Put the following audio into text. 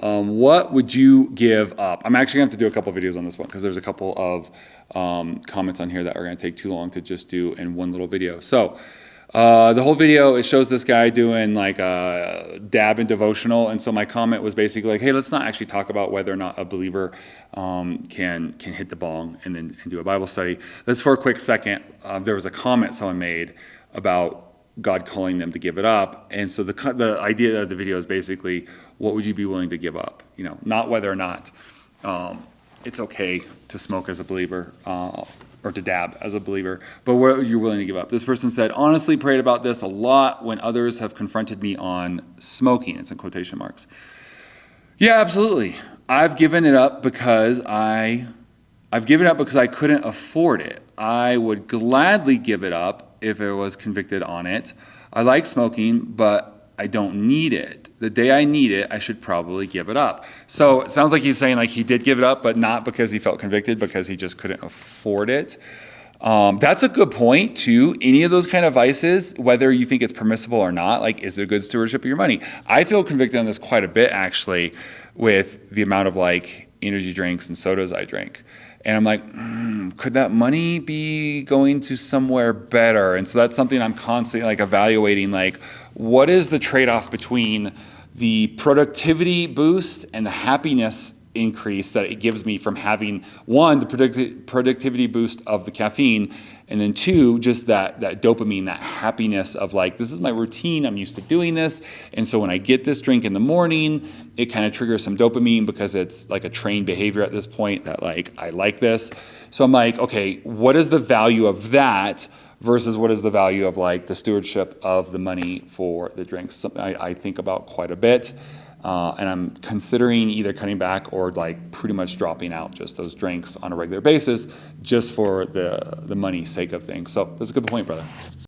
What would you give up? I'm actually going to have to do a couple videos on this one because there's a couple of comments on here that are going to take too long to just do in one little video. So the whole video, it shows this guy doing like a dab and devotional. And so my comment was basically like, hey, let's not actually talk about whether or not a believer can hit the bong and do a Bible study. Let's for a quick second, there was a comment someone made about God calling them to give it up. And so the idea of the video is basically, what would you be willing to give up? You know, not whether or not it's okay to smoke as a believer or to dab as a believer, but what you're willing to give up. This person said, honestly prayed about this a lot when others have confronted me on smoking. It's in quotation marks. Yeah, absolutely. I've given it up because I couldn't afford it. I would gladly give it up if I was convicted on it. I like smoking, but I don't need it. The day I need it, I should probably give it up. So it sounds like he's saying like he did give it up, but not because he felt convicted, because he just couldn't afford it. That's a good point too. Any of those kind of vices, whether you think it's permissible or not, like, is it a good stewardship of your money? I feel convicted on this quite a bit actually with the amount of like energy drinks and sodas I drink. And I'm like, could that money be going to somewhere better? And so that's something I'm constantly like evaluating, like, what is the trade-off between the productivity boost and the happiness increase that it gives me from having, one, the productivity boost of the caffeine, and then two, just that dopamine, that happiness of like, this is my routine, I'm used to doing this, and so when I get this drink in the morning, it kind of triggers some dopamine because it's like a trained behavior at this point that like, I like this. So I'm like, okay, what is the value of that versus what is the value of like the stewardship of the money for the drinks? Something I think about quite a bit. And I'm considering either cutting back or like pretty much dropping out just those drinks on a regular basis just for the money sake of things. So that's a good point, brother.